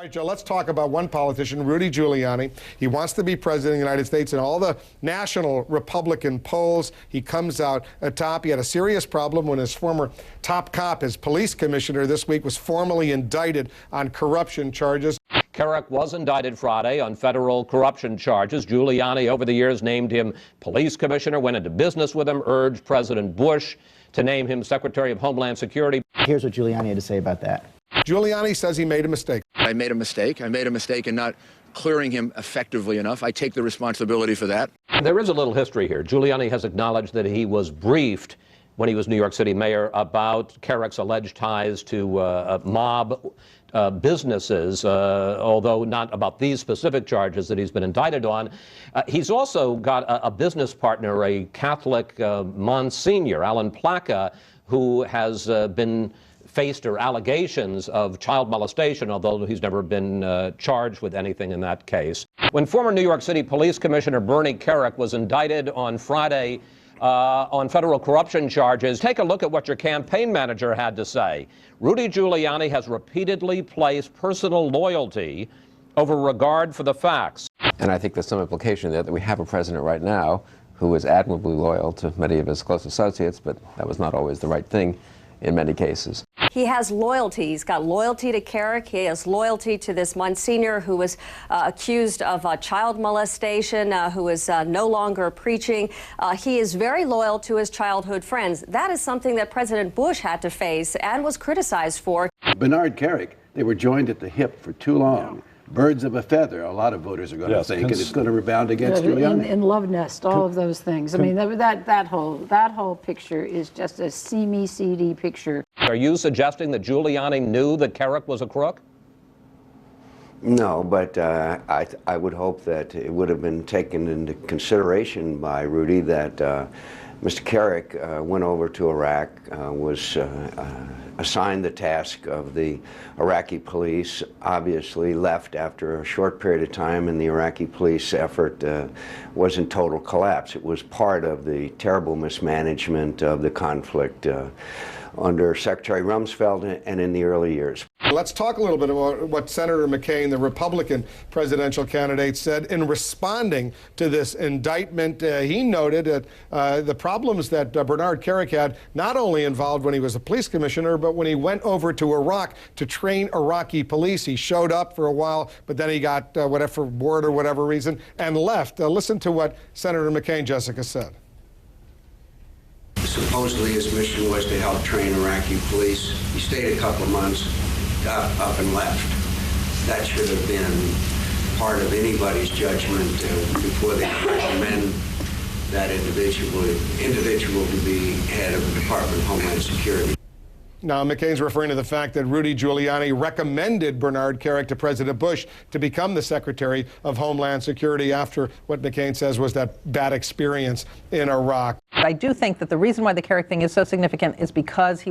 All right, Joe, let's talk about one politician, Rudy Giuliani. He wants to be president of the United States in all the national Republican polls. He comes out atop. He had a serious problem when his former top cop, his police commissioner, this week was formally indicted on corruption charges. Kerik was indicted Friday on federal corruption charges. Giuliani, over the years, named him police commissioner, went into business with him, urged President Bush to name him Secretary of Homeland Security. Here's what Giuliani had to say about that. Giuliani says he made a mistake. I made a mistake. I made a mistake in not clearing him effectively enough. I take the responsibility for that. There is a little history here. Giuliani has acknowledged that he was briefed when he was New York City mayor about Kerik's alleged ties to mob businesses, although not about these specific charges that he's been indicted on. He's also got a business partner, a Catholic Monsignor, Alan Plaka, who has been faced allegations of child molestation, although he's never been charged with anything in that case. When former New York City Police Commissioner Bernie Kerik was indicted on Friday on federal corruption charges, take a look at what your campaign manager had to say. Rudy Giuliani has repeatedly placed personal loyalty over regard for the facts. And I think there's some implication there that we have a president right now who is admirably loyal to many of his close associates, but that was not always the right thing in many cases. He has loyalty. He's got loyalty to Kerik. He has loyalty to this Monsignor who was accused of child molestation, who is no longer preaching. He is very loyal to his childhood friends. That is something that President Bush had to face and was criticized for. Bernard Kerik, they were joined at the hip for too long. Birds of a feather, a lot of voters are going to think, and it's going to rebound against Giuliani. In Love Nest, all of those things. I mean, that whole picture is just a see-me-CD picture. Are you suggesting that Giuliani knew that Kerik was a crook? No, but I would hope that it would have been taken into consideration by Rudy that Mr. Kerik went over to Iraq, was assigned the task of the Iraqi police, obviously left after a short period of time, and the Iraqi police effort was in total collapse. It was part of the terrible mismanagement of the conflict under Secretary Rumsfeld and in the early years. Let's talk a little bit about what Senator McCain, the Republican presidential candidate, said in responding to this indictment. He noted that the problems that Bernard Kerik had not only involved when he was a police commissioner, but when he went over to Iraq to train Iraqi police. He showed up for a while, but then he got whatever bored or whatever reason and left. Listen to what Senator McCain, Jessica, said. Supposedly his mission was to help train Iraqi police. He stayed a couple of months, got up and left. That should have been part of anybody's judgment before they recommend that individual to be head of the Department of Homeland Security. Now, McCain's referring to the fact that Rudy Giuliani recommended Bernard Kerik to President Bush to become the Secretary of Homeland Security after what McCain says was that bad experience in Iraq. I do think that the reason why the Kerik thing is so significant is because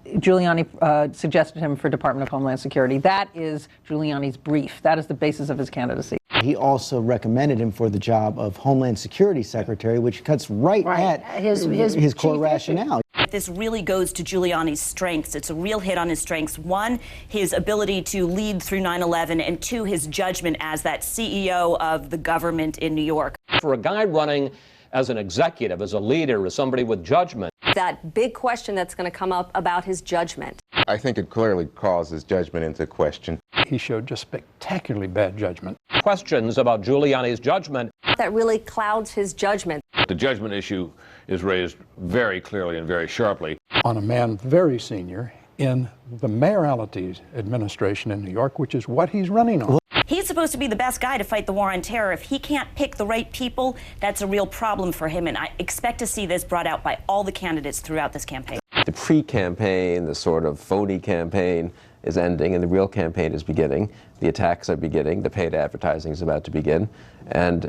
Giuliani suggested him for Department of Homeland Security. That is Giuliani's brief. That is the basis of his candidacy. He also recommended him for the job of Homeland Security Secretary, which cuts right at his core rationale. This really goes to Giuliani's strengths. It's a real hit on his strengths. One, his ability to lead through 9/11, and two, his judgment as that CEO of the government in New York. For a guy running as an executive, as a leader, as somebody with judgment. That big question that's going to come up about his judgment. I think it clearly calls his judgment into question. He showed just spectacularly bad judgment. Questions about Giuliani's judgment. That really clouds his judgment. The judgment issue is raised very clearly and very sharply. On a man very senior in the mayoralty administration in New York, which is what he's running on. He's supposed to be the best guy to fight the war on terror. If he can't pick the right people, that's a real problem for him, and I expect to see this brought out by all the candidates throughout this campaign. The pre-campaign, the sort of phony campaign, is ending and the real campaign is beginning. The attacks are beginning, the paid advertising is about to begin, and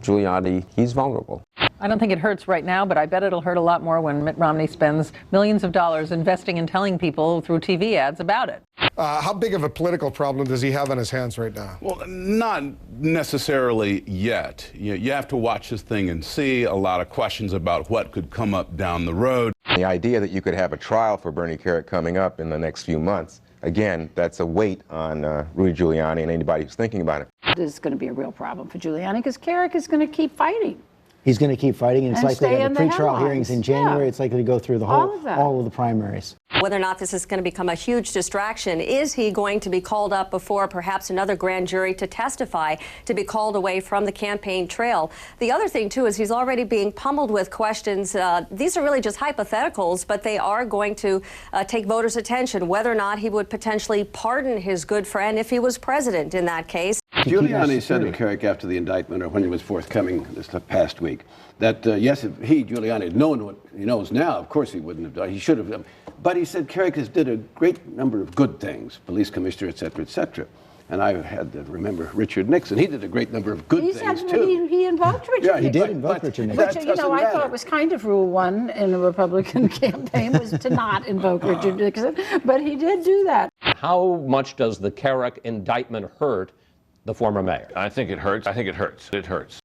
Giuliani, he's vulnerable. I don't think it hurts right now, but I bet it'll hurt a lot more when Mitt Romney spends millions of dollars investing and telling people through TV ads about it. How big of a political problem does he have on his hands right now? Well, not necessarily yet. You have to watch this thing and see a lot of questions about what could come up down the road. The idea that you could have a trial for Bernie Kerik coming up in the next few months again, that's a weight on Rudy Giuliani and anybody who's thinking about it. This is going to be a real problem for Giuliani because Kerik is going to keep fighting. He's going to keep fighting, and it's likely to have the pretrial hearings in January. Yeah. It's likely to go through the whole, all of the primaries. Whether or not this is going to become a huge distraction, is he going to be called up before perhaps another grand jury to testify, to be called away from the campaign trail? The other thing, too, is he's already being pummeled with questions. These are really just hypotheticals, but they are going to take voters' attention, whether or not he would potentially pardon his good friend if he was president in that case. Giuliani said to Kerik after the indictment, or when it was forthcoming this past week, that yes, if he, Giuliani, had known what he knows now, of course he wouldn't have done. He should have done. But he said Kerik did a great number of good things, police commissioner, et cetera, et cetera. And I had to remember Richard Nixon. He did a great number of good things, too. He invoked Richard Nixon. Yeah, he did invoke Richard Nixon. Which, you know, I thought was kind of rule one in a Republican campaign was to not invoke Richard Nixon. But he did do that. How much does the Kerik indictment hurt the former mayor? I think it hurts. I think it hurts. It hurts.